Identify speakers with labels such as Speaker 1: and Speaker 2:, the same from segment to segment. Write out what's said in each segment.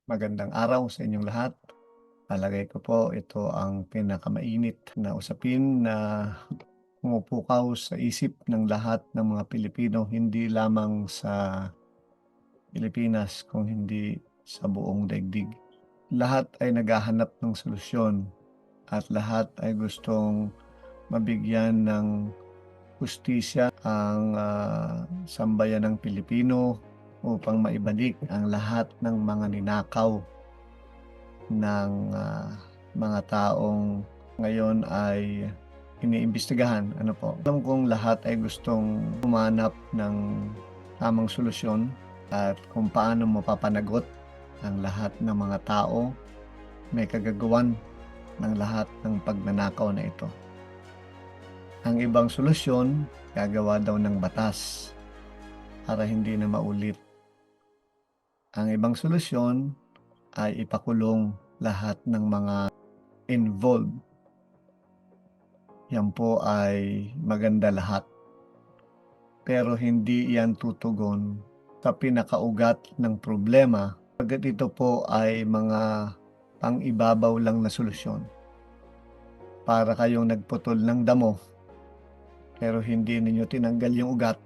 Speaker 1: Magandang araw sa inyong lahat. Palagay ko po ito ang pinakamainit na usapin na pumupukaw sa isip ng lahat ng mga Pilipino, hindi lamang sa Pilipinas kung hindi sa buong daigdig. Lahat ay naghahanap ng solusyon at lahat ay gustong mabigyan ng hustisya ang sambayanang Pilipino upang maibalik ang lahat ng mga ninakaw ng mga taong ngayon ay iniimbestigahan. Ano po? Alam kong lahat ay gustong humanap ng tamang solusyon at kung paano mapapanagot ang lahat ng mga tao may kagagawan ng lahat ng pagnanakaw na ito. Ang ibang solusyon, gagawa daw ng batas para hindi na maulit. Ang ibang solusyon ay ipakulong lahat ng mga involved. Yan po ay maganda lahat. Pero hindi yan tutugon sa pinakaugat ng problema pagkat ito po ay mga pang-ibabaw lang na solusyon. Para kayong nagputol ng damo pero hindi ninyo tinanggal yung ugat.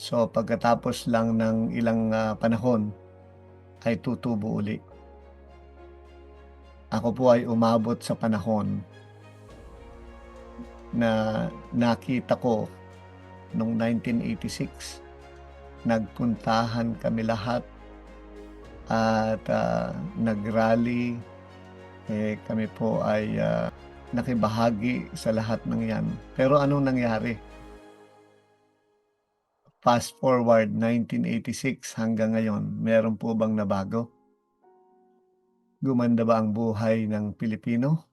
Speaker 1: So pagkatapos lang ng ilang panahon ay tutubo uli. Ako po ay umabot sa panahon na nakita ko noong 1986. Nagpuntahan kami lahat at nag-rally. Kami po ay nakibahagi sa lahat ng yan. Pero anong nangyari? Fast forward 1986 hanggang ngayon, meron po bang nabago? Gumanda ba ang buhay ng Pilipino?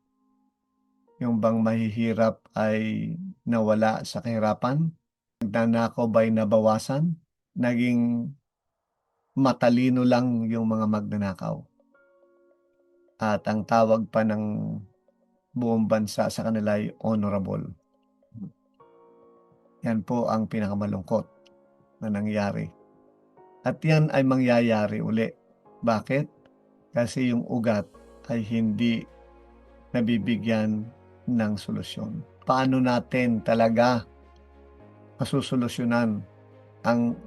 Speaker 1: Yung bang mahihirap ay nawala sa kahirapan? Nagnanakaw ba'y nabawasan? Naging matalino lang yung mga magnanakaw. At ang tawag pa ng buong bansa sa kanila ay honorable. Yan po ang pinakamalungkot na nangyari. At yan ay mangyayari uli. Bakit? Kasi yung ugat ay hindi nabibigyan ng solusyon. Paano natin talaga masusolusyonan ang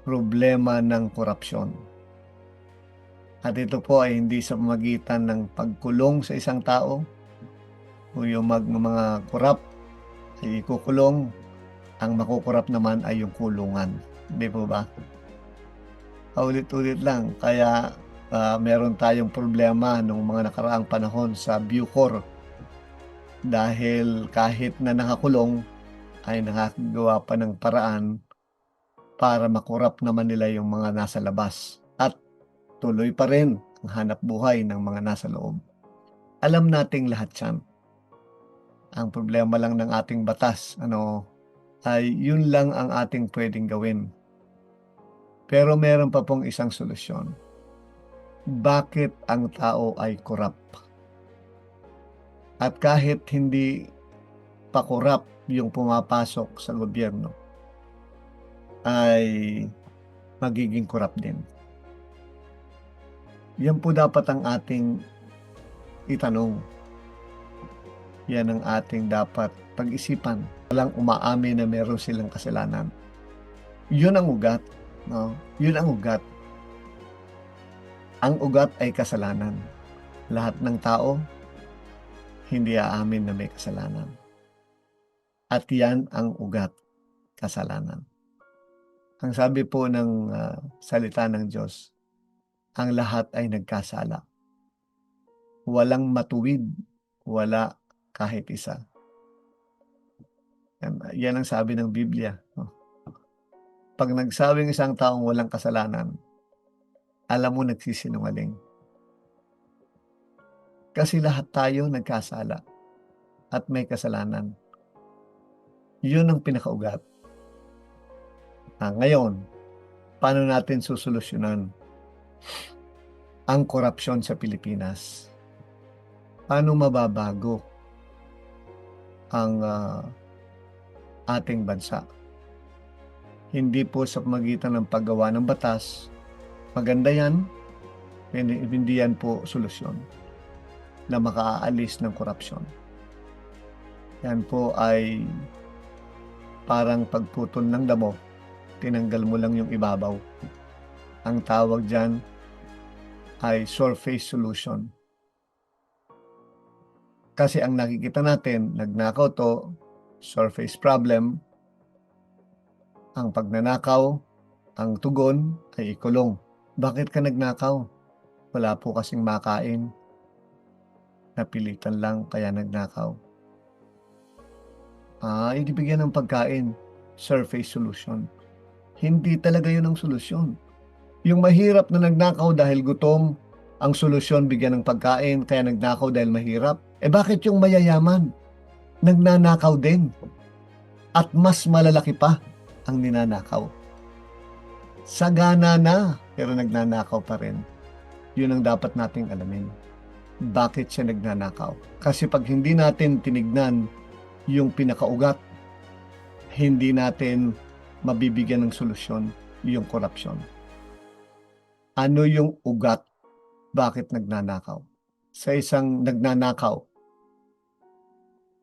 Speaker 1: problema ng korupsyon? At ito po ay hindi sa pamamagitan ng pagkulong sa isang tao o yung mga korap ay ikukulong, ang makukurap naman ay yung kulungan. Hindi po ba? Paulit-ulit lang. Kaya meron tayong problema nung mga nakaraang panahon sa Bucor dahil kahit na nakakulong ay nakagawa pa ng paraan para makurap naman nila yung mga nasa labas at tuloy pa rin ang hanap buhay ng mga nasa loob. Alam nating lahat yan. Ang problema lang ng ating batas ay yun lang ang ating pwedeng gawin. Pero meron pa pong isang solusyon. Bakit ang tao ay korap? At kahit hindi pa korap yung pumapasok sa gobyerno, ay magiging korap din. Yan po dapat ang ating itanong. Yan ang ating dapat pag-isipan. Walang umaamin na meron silang kasalanan. Yun ang ugat. No? Yun ang ugat. Ang ugat ay kasalanan. Lahat ng tao hindi aamin na may kasalanan. At yan ang ugat, kasalanan. Ang sabi po ng salita ng Diyos, ang lahat ay nagkasala. Walang matuwid, wala kahit isa. Yan ang sabi ng Biblia. Pag nagsabing isang taong walang kasalanan, alam mo nagsisinungaling. Kasi lahat tayo nagkasala at may kasalanan. Yun ang pinakaugat. Ngayon, paano natin susolusyonan ang korupsyon sa Pilipinas? Paano mababago ang ating bansa? Hindi po sa pamamagitan ng paggawa ng batas. Maganda yan, Hindi yan po solusyon na makaalis ng korupsyon. Yan po ay parang pagputol ng damo, tinanggal mo lang yung ibabaw. Ang tawag dyan ay surface solution. Kasi ang nakikita natin, nagnakaw to, surface problem. Ang pagnanakaw, ang tugon ay ikulong. Bakit ka nagnakaw? Wala po kasing makain. Napilitan lang kaya nagnakaw. Hindi bigyan ng pagkain, surface solution. Hindi talaga yun ang solusyon. Yung mahirap na nagnakaw dahil gutom, ang solusyon bigyan ng pagkain, kaya nagnakaw dahil mahirap. Bakit yung mayayaman? Nagnanakaw din. At mas malalaki pa ang ninanakaw. Sagana na, pero nagnanakaw pa rin. Yun ang dapat nating alamin. Bakit siya nagnanakaw? Kasi pag hindi natin tinignan yung pinakaugat, hindi natin mabibigyan ng solusyon yung korupsyon. Ano yung ugat? Bakit nagnanakaw? Sa isang nagnanakaw,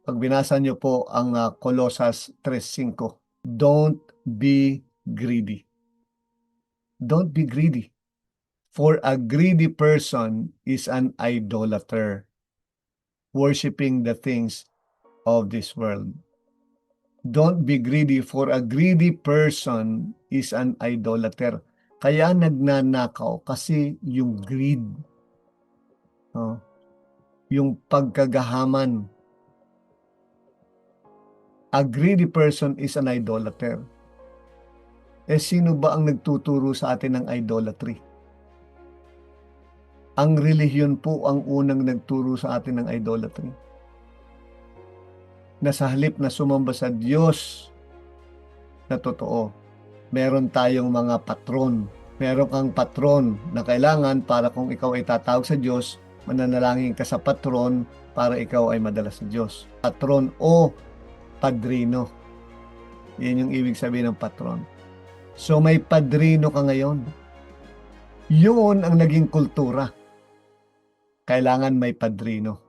Speaker 1: pag binasa niyo po ang Colossus 3:5, don't be greedy. Don't be greedy. For a greedy person is an idolater, worshiping the things of this world. Don't be greedy, for a greedy person is an idolater. Kaya nagnanakaw kasi yung greed, yung pagkagahaman. A greedy person is an idolater. Sino ba ang nagtuturo sa atin ng idolatry? Ang relihiyon po ang unang nagturo sa atin ng idolatry. Na sa halip na sumamba sa Diyos na totoo, meron tayong mga patron. Meron kang patron na kailangan para kung ikaw ay tatawag sa Diyos, mananalangin ka sa patron para ikaw ay madala sa Diyos. Patron o padrino. Yan yung ibig sabihin ng patron. So may padrino ka ngayon. Yun ang naging kultura. Kailangan may padrino.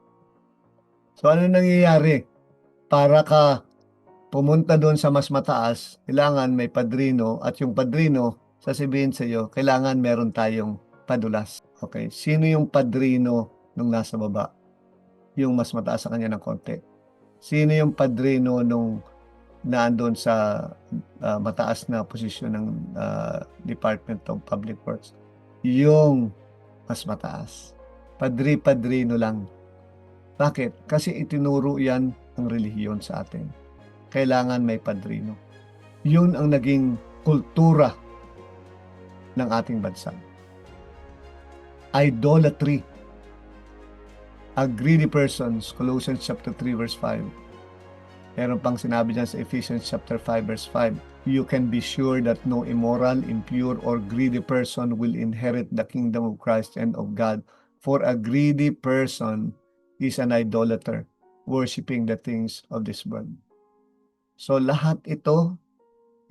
Speaker 1: So ano nangyayari? Para ka pumunta doon sa mas mataas, kailangan may padrino at yung padrino, sasabihin sa iyo, kailangan meron tayong padulas. Okay, sino yung padrino nung nasa baba? Yung mas mataas sa kanya ng konti. Sino yung padrino nung naandun sa mataas na posisyon ng Department of Public Works? Yung mas mataas. Padri-padrino lang. Bakit? Kasi itinuro yan ang relihiyon sa atin. Kailangan may padrino. Yun ang naging kultura ng ating bansa. Idolatry. A greedy persons, Colossians chapter 3 verse 5. Meron pang sinabi dyan sa Ephesians chapter 5 verse 5. You can be sure that no immoral, impure, or greedy person will inherit the kingdom of Christ and of God. For a greedy person is an idolater, worshiping the things of this world. So lahat ito,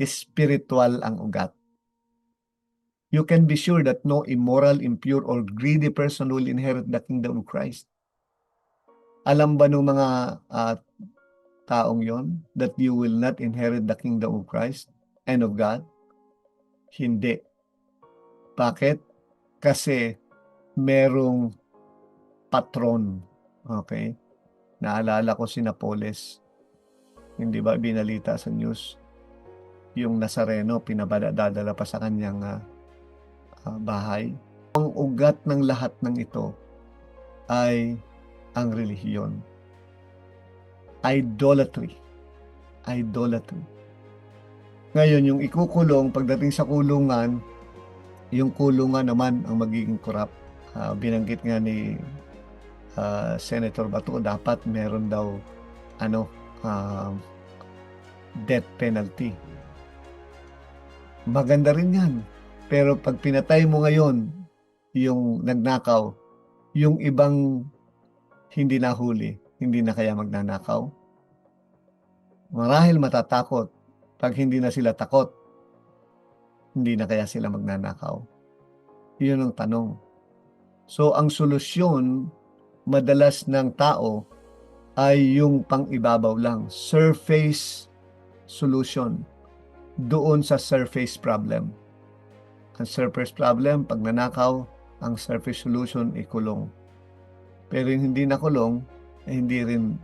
Speaker 1: spiritual ang ugat. You can be sure that no immoral, impure, or greedy person will inherit the kingdom of Christ. Alam ba ng mga taong yon that you will not inherit the kingdom of Christ and of God? Hindi. Bakit? Kasi merong patron. Okay? Naalala ko si Napoles. Hindi ba binalita sa news? Yung Nazareno, pinabadadala pa sa kanyang bahay. Ang ugat ng lahat ng ito ay ang relihiyon. Idolatry. Idolatry. Ngayon, yung ikukulong, pagdating sa kulungan, yung kulungan naman ang magiging corrupt. Binanggit nga ni Senator Bato, dapat meron daw death penalty. Maganda rin yan. Pero pag pinatay mo ngayon yung nagnakaw, yung ibang hindi nahuli, hindi na kaya magnanakaw? Marahil matatakot. Pag hindi na sila takot, hindi na kaya sila magnanakaw? Yun ang tanong. So, ang solusyon madalas ng tao ay yung pang-ibabaw lang, surface solution doon sa surface problem. Ang surface problem, pag nanakaw, ang surface solution ay kulong. Pero yung hindi nakulong, ay hindi rin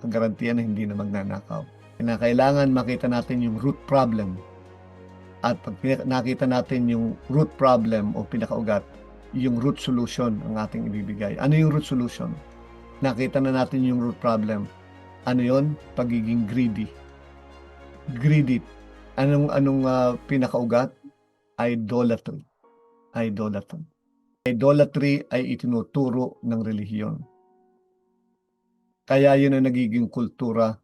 Speaker 1: ang garantiya na hindi na magnanakaw. Kailangan makita natin yung root problem. At pag nakita natin yung root problem o pinakaugat, yung root solution ang ating ibibigay. Ano yung root solution? Nakita na natin yung root problem. Ano yon? Pagiging greedy. Greedy. Anong pinakaugat? Idolatry. Idolatry. Idolatry ay itinuturo ng relihiyon. Kaya yun ang nagiging kultura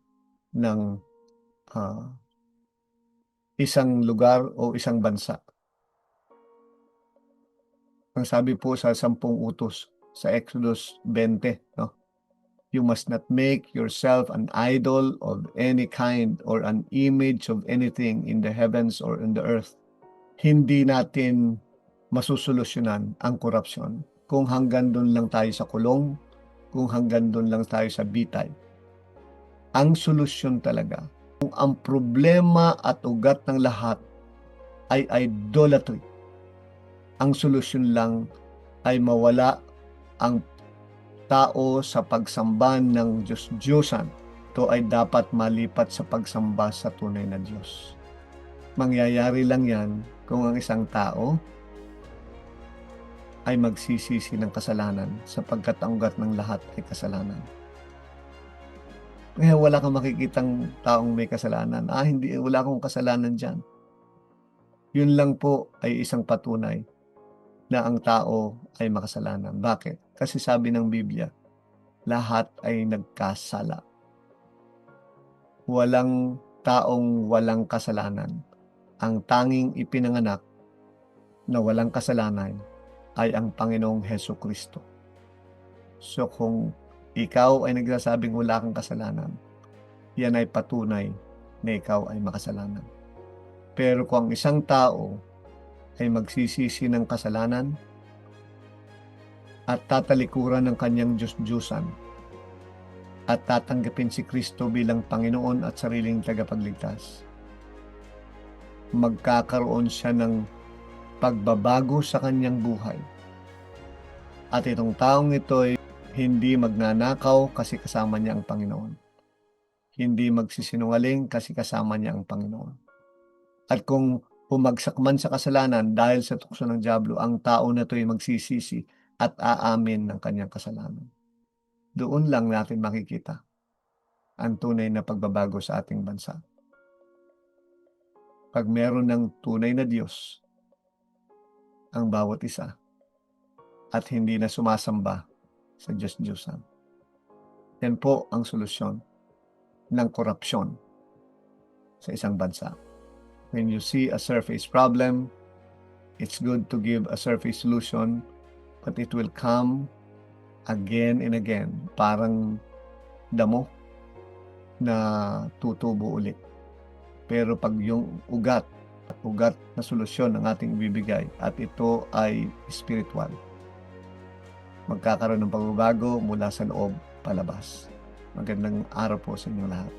Speaker 1: ng isang lugar o isang bansa. Ang sabi po sa 10 utos sa Exodus 20, no? You must not make yourself an idol of any kind or an image of anything in the heavens or in the earth. Hindi natin masusolusyonan ang korupsyon kung hanggang doon lang tayo sa kulong, kung hanggang doon lang tayo sa bitay. Ang solusyon talaga, kung ang problema at ugat ng lahat ay idolatry, ang solusyon lang ay mawala ang tao sa pagsamba ng Diyos-Diyosan. Ito ay dapat malipat sa pagsamba sa tunay na Diyos. Mangyayari lang yan kung ang isang tao ay magsisisi ng kasalanan sapagkat ang ugat ng lahat ay kasalanan. Kaya wala kang makikitang taong may kasalanan. Hindi, wala akong kasalanan dyan. Yun lang po ay isang patunay na ang tao ay makasalanan. Bakit? Kasi sabi ng Biblia, lahat ay nagkasala. Walang taong walang kasalanan. Ang tanging ipinanganak na walang kasalanan ay ang Panginoong Hesukristo. So kung ikaw ay nagsasabing wala kang kasalanan, yan ay patunay na ikaw ay makasalanan. Pero kung ang isang tao ay magsisisi ng kasalanan at tatalikuran ng kanyang Diyos-Diyusan at tatanggapin si Kristo bilang Panginoon at sariling tagapagligtas, magkakaroon siya ng pagbabago sa kanyang buhay. At itong taong ito ay hindi magnanakaw kasi kasama niya ang Panginoon. Hindi magsisinungaling kasi kasama niya ang Panginoon. At kung pumagsak man sa kasalanan dahil sa tukso ng dyablo, ang tao na ito ay magsisisi at aamin ng kanyang kasalanan. Doon lang natin makikita ang tunay na pagbabago sa ating bansa. Pag meron ng tunay na Diyos ang bawat isa at hindi na sumasamba sa Diyos-Diyosan. Yan po ang solusyon ng korupsyon sa isang bansa. When you see a surface problem, it's good to give a surface solution, but it will come again and again. Parang damo na tutubo ulit. Pero pag yung ugat na solusyon ang ating ibibigay at ito ay spiritual, magkakaroon ng pagbabago mula sa loob palabas. Magandang araw po sa inyong lahat.